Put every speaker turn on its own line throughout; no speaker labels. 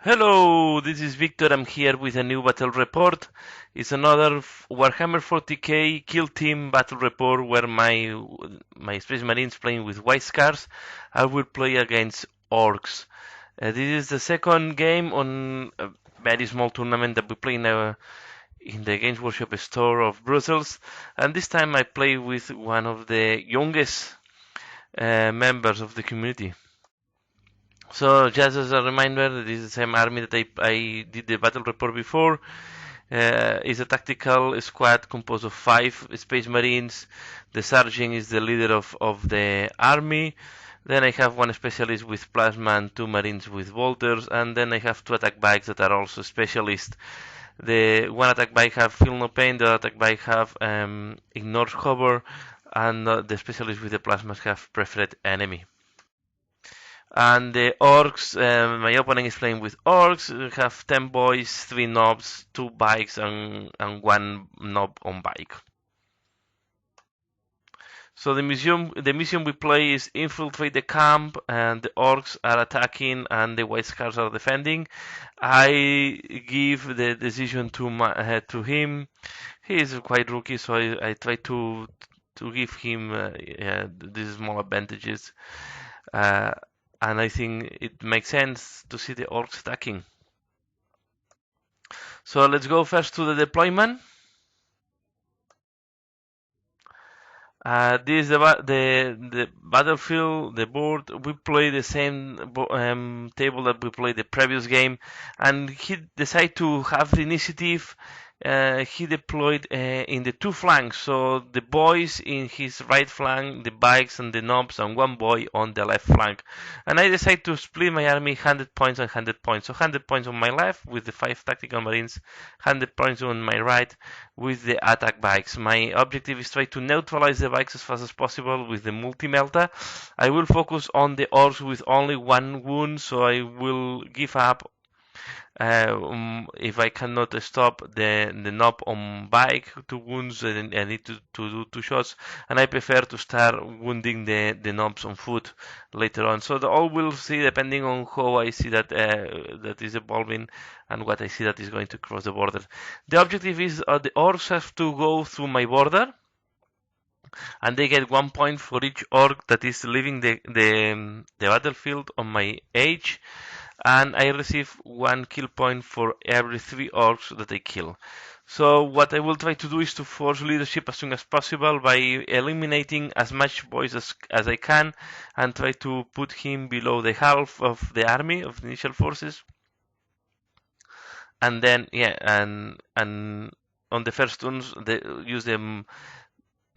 Hello, this is Victor. I'm here with a new battle report. It's another Warhammer 40K kill team battle report where my Space Marines playing with white scars. I will play against Orks. This is the second game on a very small tournament that we play in the Games Workshop store of Brussels, and this time I play with one of the youngest members of the community. So just as a reminder, this is the same army that I did the battle report before. Is a tactical squad composed of 5 Space Marines. The sergeant is the leader of the army. Then I have one specialist with plasma and 2 Marines with bolters, and then I have 2 attack bikes that are also specialists. The one attack bike have feel no pain, the other attack bike have ignores cover, and the specialist with the plasmas have preferred enemy. And the Orks, my opponent is playing with Orks. We have 10 boys, 3 knobs, 2 bikes, and 1 knob on bike. So the mission we play is infiltrate the camp, and the Orks are attacking, and the White Scars are defending. I give the decision to him. He is quite rookie, so I try to give him these small advantages. And I think it makes sense to see the Orks attacking. So let's go first to the deployment. This is the battlefield, the board. We play the same table that we played the previous game, and he decided to have the initiative. He deployed in the 2 flanks, so the boys in his right flank, the bikes and the knobs, and 1 boy on the left flank. And I decided to split my army 100 points and 100 points. So 100 points on my left with the 5 tactical marines, 100 points on my right with the attack bikes. My objective is try to neutralize the bikes as fast as possible with the multi-melta. I will focus on the Orks with only 1 wound, so I will give up if I cannot stop the knob on bike 2 wounds. I need to do 2 shots, and I prefer to start wounding the knobs on foot later on. So all we'll see depending on how I see that that is evolving and what I see that is going to cross the border. The objective is the Orks have to go through my border, and they get 1 point for each Ork that is leaving the battlefield on my age, and I receive 1 kill point for every 3 Orks that I kill. So what I will try to do is to force leadership as soon as possible by eliminating as much boys as I can, and try to put him below the half of the army of the initial forces. And then and on the first turns use the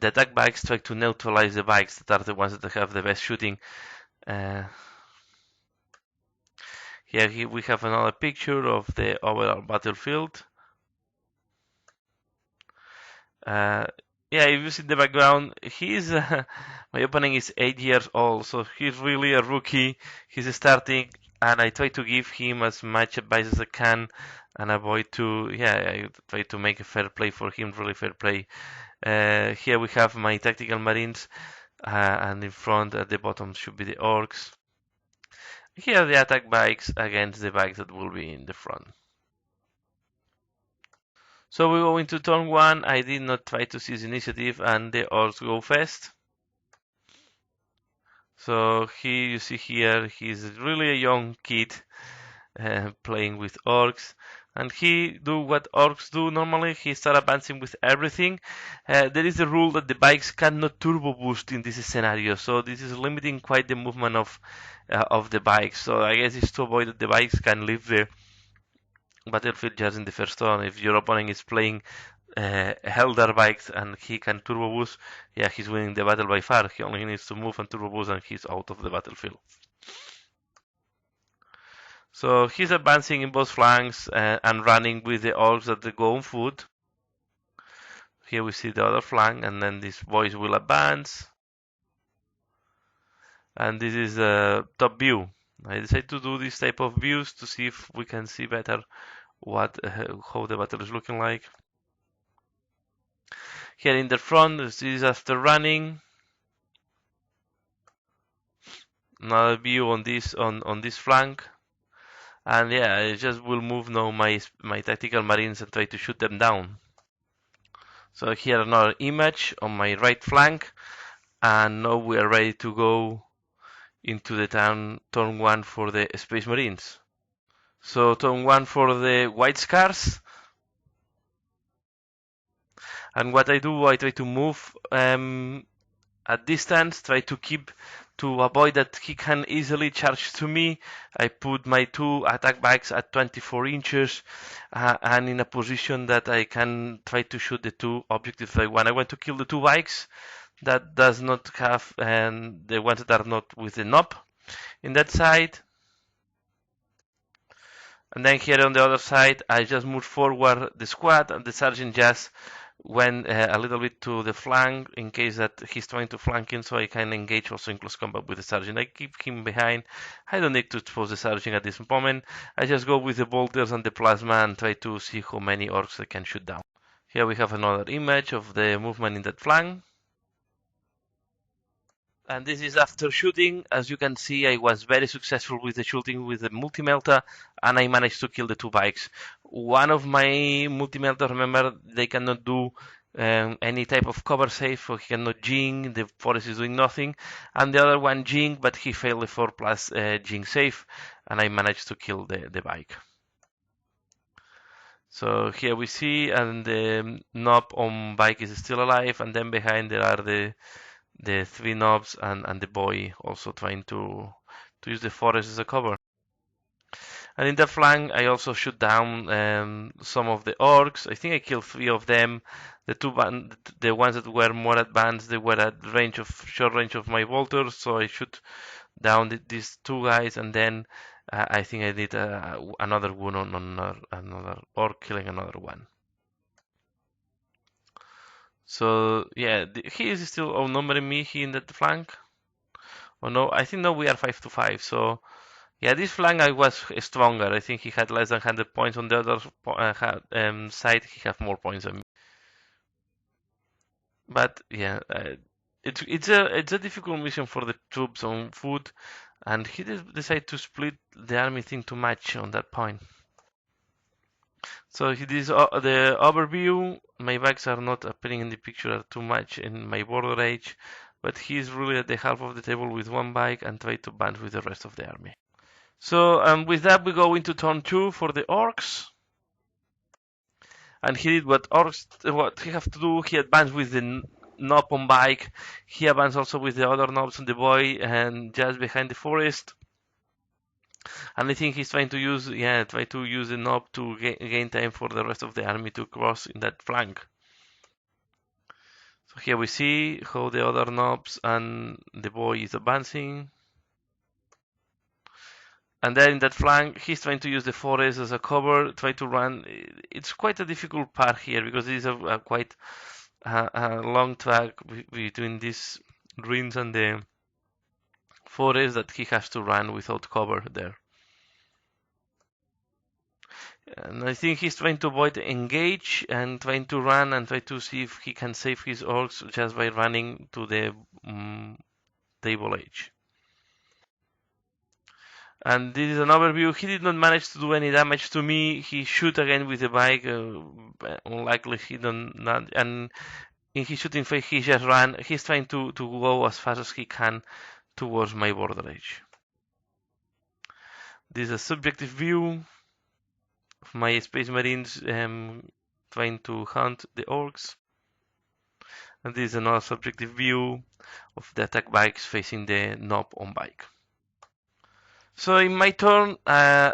attack bikes, try to neutralize the bikes that are the ones that have the best shooting. Here we have another picture of the overall battlefield. If you see the background, my opponent is 8 years old, so he's really a rookie. He's starting, and I try to give him as much advice as I can, and I try to make a fair play for him, really fair play. Here we have my tactical marines, and in front at the bottom should be the Orks. Here are the attack bikes against the bikes that will be in the front. So we go into turn 1. I did not try to seize initiative, and the Orks go first. So you see here, he's really a young kid playing with Orks. And he do what Orks do normally. He start advancing with everything. There is a rule that the bikes cannot turbo boost in this scenario, so this is limiting quite the movement of the bikes. So I guess it's to avoid that the bikes can leave the battlefield just in the first turn. If your opponent is playing Eldar bikes and he can turbo boost, he's winning the battle by far. He only needs to move and turbo boost, and he's out of the battlefield. So he's advancing in both flanks and running with the Orks that go on foot. Here we see the other flank, and then these boys will advance. And this is the top view. I decided to do this type of views to see if we can see better how the battle is looking like. Here in the front, this is after running. Another view on this flank. And yeah, I just will move now my tactical marines and try to shoot them down. So here another image on my right flank, and now we are ready to go into the turn 1 for the Space Marines. So turn 1 for the White Scars, and what I do, I try to move at distance, try to keep to avoid that he can easily charge to me. I put my 2 attack bikes at 24 inches and in a position that I can try to shoot the 2 objectives I want. I want to kill the 2 bikes that does not have, and the ones that are not with the knob in that side. And then here on the other side, I just moved forward the squad, and the sergeant just went a little bit to the flank in case that he's trying to flank in, so I can engage also in close combat with the sergeant. I keep him behind. I don't need to expose the sergeant at this moment. I just go with the bolters and the plasma and try to see how many orcs I can shoot down. Here we have another image of the movement in that flank. And this is after shooting. As you can see, I was very successful with the shooting with the multi-melta, and I managed to kill the 2 bikes. One of my multi-melta, remember, they cannot do any type of cover save, so he cannot jing, the forest is doing nothing. And the other one jing, but he failed the 4 plus jing save, and I managed to kill the bike. So here we see, and the knob on bike is still alive, and then behind there are the 3 knobs and the boy also trying to use the forest as a cover. And in the flank, I also shoot down some of the orcs. I think I killed 3 of them. The ones that were more advanced, they were at short range of my bolters, so I shoot down these 2 guys, and then I think I did another wound on another orc, killing another one. So yeah, he is still outnumbering me here in that flank. Oh no, I think now we are 5-5. So yeah, this flank I was stronger. I think he had less than 100 points. On the other side, he had more points than me. But yeah, it's a difficult mission for the troops on foot, and he decided to split the army thing too much on that point. So this the overview. My bikes are not appearing in the picture too much in my border age, but he's really at the half of the table with 1 bike and try to advance with the rest of the army. So with that we go into turn 2 for the orcs. And he did what he have to do. He advanced with the knob on bike. He advanced also with the other knobs on the boy and just behind the forest. And I think he's trying to use the knob to gain time for the rest of the army to cross in that flank. So here we see how the other knobs and the boy is advancing. And then in that flank, he's trying to use the forest as a cover, try to run. It's quite a difficult part here because it is a quite a long track between these ruins and the forest that he has to run without cover there. And I think he's trying to avoid engage and trying to run and try to see if he can save his orcs just by running to the table edge. And this is an overview. He did not manage to do any damage to me. He shoot again with the bike. Unlikely he not. And in his shooting phase, he just ran. He's trying to go as fast as he can towards my border edge. This is a subjective view of my Space Marines trying to hunt the orcs. And this is another subjective view of the attack bikes facing the knob on bike. So in my turn,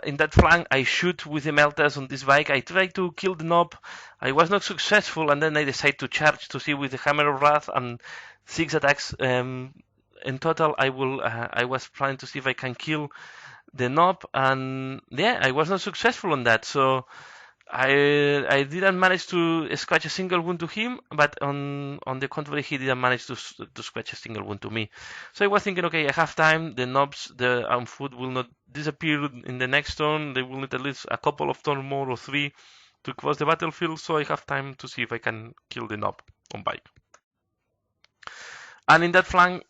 in that flank, I shoot with the meltas on this bike. I try to kill the knob. I was not successful, and then I decide to charge to see with the Hammer of Wrath and 6 attacks. In total, I was trying to see if I can kill the knob, and yeah, I was not successful on that. So I didn't manage to scratch a single wound to him, but on the contrary, he didn't manage to scratch a single wound to me. So I was thinking, okay, I have time. The knobs, the foot will not disappear in the next turn. They will need at least a couple of turns more or 3 to cross the battlefield. So I have time to see if I can kill the knob on bike. And in that flank,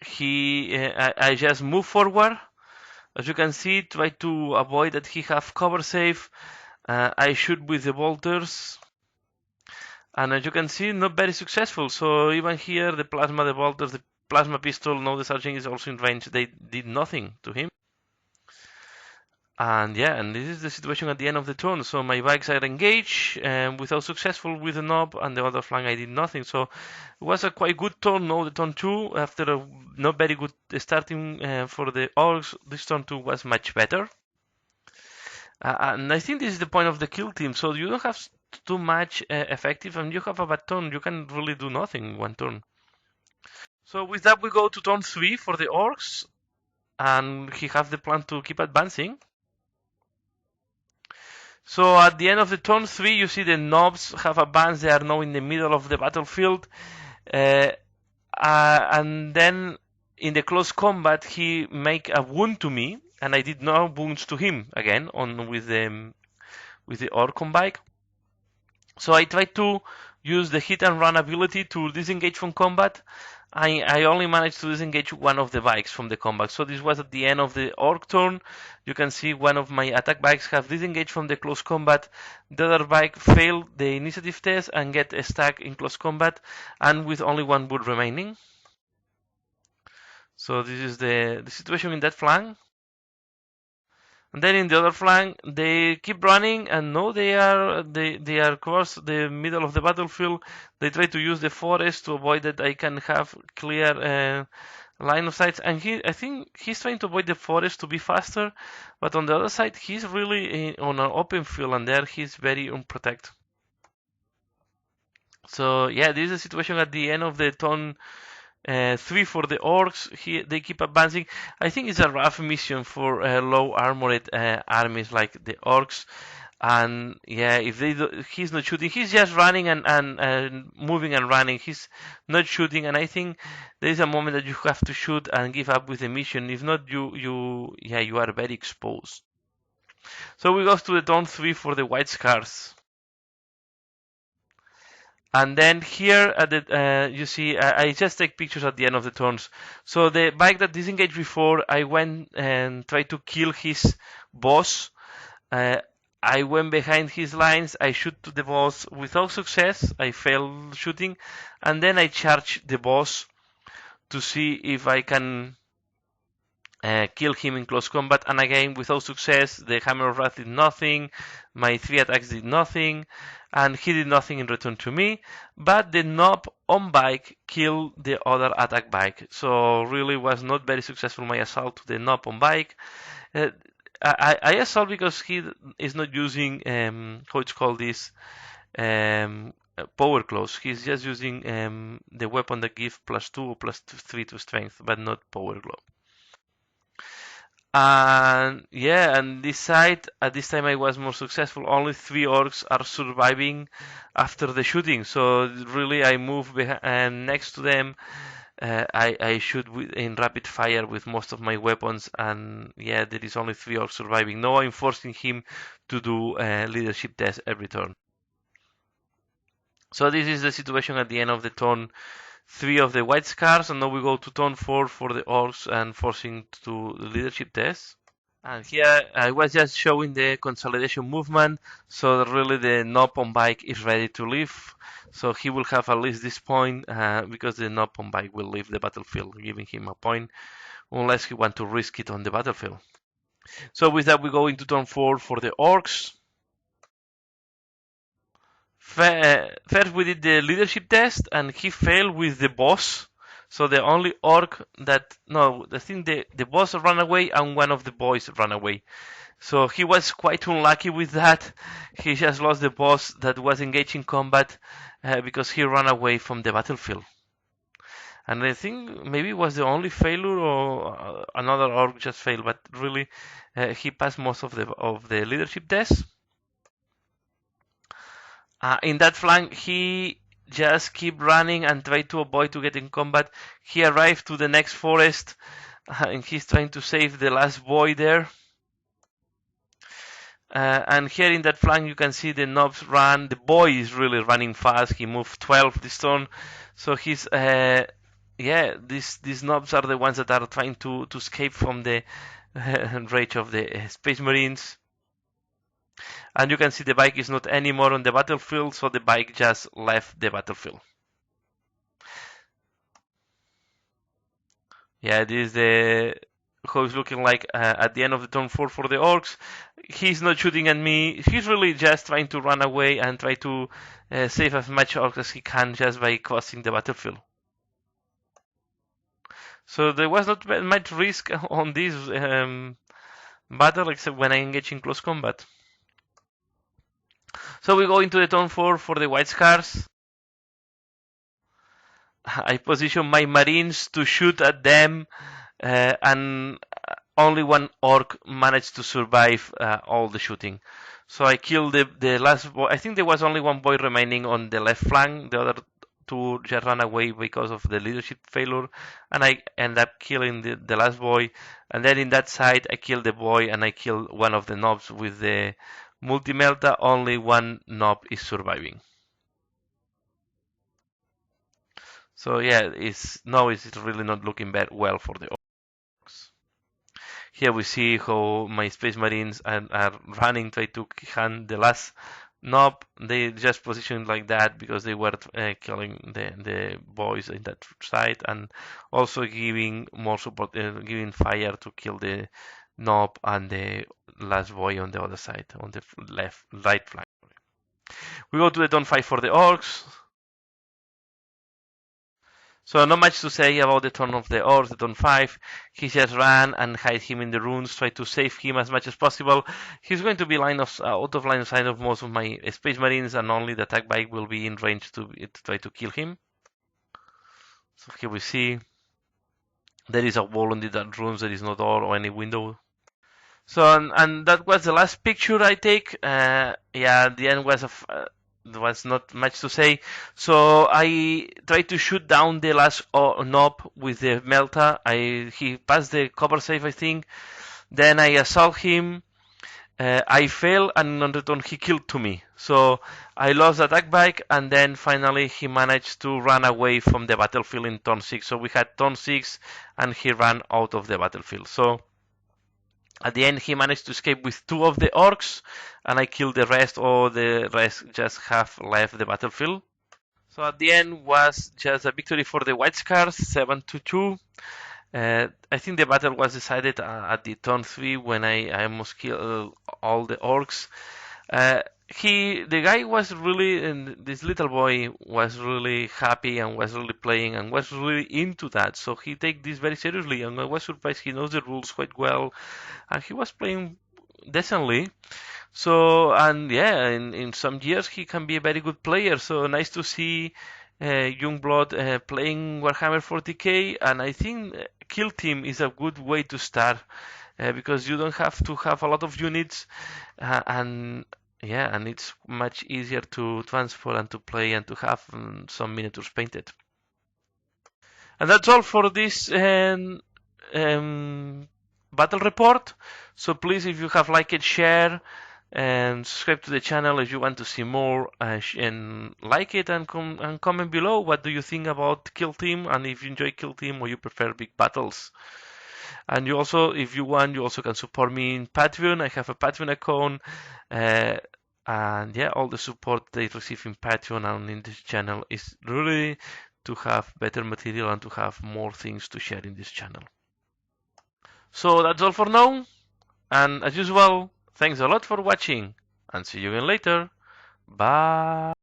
I just moved forward. As you can see, try to avoid that he have cover save. I shoot with the bolters. And as you can see, not very successful. So even here, the bolters, the plasma pistol, now the sergeant is also in range. They did nothing to him. And yeah, and this is the situation at the end of the turn. So my bikes are engaged without successful with the knob, and the other flank I did nothing. So it was a quite good turn. Now the turn 2, after a not very good starting for the Orks, this turn 2 was much better. And I think this is the point of the kill team. So you don't have too much effective, and you have a bad turn. You can really do nothing one turn. So with that, we go to turn 3 for the Orks, and he has the plan to keep advancing. So at the end of the turn 3, you see the knobs have advanced. They are now in the middle of the battlefield. And then in the close combat, he make a wound to me, and I did no wounds to him again with the Ork bike. So I tried to use the hit and run ability to disengage from combat. I only managed to disengage one of the bikes from the combat. So this was at the end of the Ork turn. You can see one of my attack bikes have disengaged from the close combat. The other bike failed the initiative test and get stuck in close combat, and with only one wound remaining. So this is the situation in that flank. And then in the other flank, they keep running, and no, they are across the middle of the battlefield. They try to use the forest to avoid that I can have clear line of sight. And I think he's trying to avoid the forest to be faster, but on the other side, he's really on an open field, and there he's very unprotected. So yeah, this is the situation at the end of the turn 3 for the Orks. They keep advancing. I think it's a rough mission for low armored armies like the Orks. And yeah, if he's not shooting, he's just running and moving and running. He's not shooting, and I think there is a moment that you have to shoot and give up with the mission. If not, you are very exposed. So we go to the turn 3 for the White Scars. And then here at the you see I just take pictures at the end of the turns. So the bike that disengaged before, I went and tried to kill his boss. I went behind his lines. I shoot to the boss without success. I failed shooting, and then I charge the boss to see if I can kill him in close combat, and again without success. The Hammer of Wrath did nothing, my 3 attacks did nothing, and he did nothing in return to me, but the knob on bike killed the other attack bike. So really was not very successful my assault to the knob on bike. I assault because he is not using how it's called this power claws. He's just using the weapon that gives +2 or +3 to strength, but not power claw. And yeah, and this side, at this time I was more successful. Only 3 Orks are surviving after the shooting. So really I move next to them. I shoot in rapid fire with most of my weapons, and yeah, there is only 3 Orks surviving. Now I'm forcing him to do leadership test every turn. So this is the situation at the end of the turn 3 of the White Scars, and now we go to turn 4 for the Orks and forcing to the leadership test. And here I was just showing the consolidation movement, so really the knob on bike is ready to leave. So he will have at least this point because the knob on bike will leave the battlefield, giving him a point, unless he wants to risk it on the battlefield. So with that we go into turn 4 for the Orks. First we did the leadership test, and he failed with the boss. So the only Ork I think the boss ran away and one of the boys ran away. So he was quite unlucky with that. He just lost the boss that was engaged in combat because he ran away from the battlefield. And I think maybe it was the only failure, or another Ork just failed, but really he passed most of the leadership test. In that flank, he just keep running and try to avoid to get in combat. He arrived to the next forest, and he's trying to save the last boy there. And here in that flank, you can see the knobs run. The boy is really running fast. He moved 12 this turn, so he's these knobs are the ones that are trying to escape from the rage of the Space Marines. And you can see the bike is not anymore on the battlefield, so the bike just left the battlefield. Yeah, this is the how it's looking like at the end of the turn 4 for the Orks. He's not shooting at me. He's really just trying to run away and try to save as much Orcs as he can just by crossing the battlefield. So there was not much risk on this battle except when I engage in close combat. So we go into the turn 4 for the White Scars. I position my Marines to shoot at them, and only one Orc managed to survive all the shooting. So I killed the last boy. I think there was only one boy remaining on the left flank. The other two just ran away because of the leadership failure, and I end up killing the last boy. And then in that side, I killed the boy, and I killed one of the knobs with the multi-melta. Only one knob is surviving. So yeah, it's really not looking well for the Orcs. Here we see how my Space Marines are running, try to hand the last knob. They just positioned like that because they were killing the boys in that side, and also giving more support, giving fire to kill the knob and the last boy on the other side, on the right flank. We go to the turn 5 for the Orcs. So not much to say about the turn of the Orcs, the turn 5. He just ran and hide him in the ruins, try to save him as much as possible. He's going to be out of line of sight of most of my Space Marines, and only the attack bike will be in range to try to kill him. So here we see there is a wall on the ruins, there is no door or any window. So and that was the last picture I take. Yeah, the end was there was not much to say. So I tried to shoot down the last knob with the melta. He passed the cover save, I think. Then I assault him. I fail, and on return he killed to me. So I lost the attack bike, and then finally he managed to run away from the battlefield in turn 6. So we had turn 6, and he ran out of the battlefield. So at the end, he managed to escape with 2 of the Orcs, and I killed the rest, or the rest just have left the battlefield. So at the end was just a victory for the White Scars, 7-2. I think the battle was decided at the turn 3 when I almost killed all the Orcs. The guy was really, and this little boy was really happy and was really playing and was really into that. So he take this very seriously, and I was surprised. He knows the rules quite well, and he was playing decently. So, and yeah, in some years he can be a very good player. So nice to see Youngblood playing Warhammer 40K, and I think Kill Team is a good way to start because you don't have to have a lot of units, and yeah, and it's much easier to transfer and to play and to have some miniatures painted. And that's all for this battle report. So please, if you have liked it, share and subscribe to the channel if you want to see more, and like it, and comment below what do you think about Kill Team, and if you enjoy Kill Team or you prefer big battles. And you also, if you want, you also can support me in Patreon. I have a Patreon account, and yeah, all the support they receive in Patreon and in this channel is really to have better material and to have more things to share in this channel. So that's all for now, and as usual, thanks a lot for watching, and see you again later. Bye.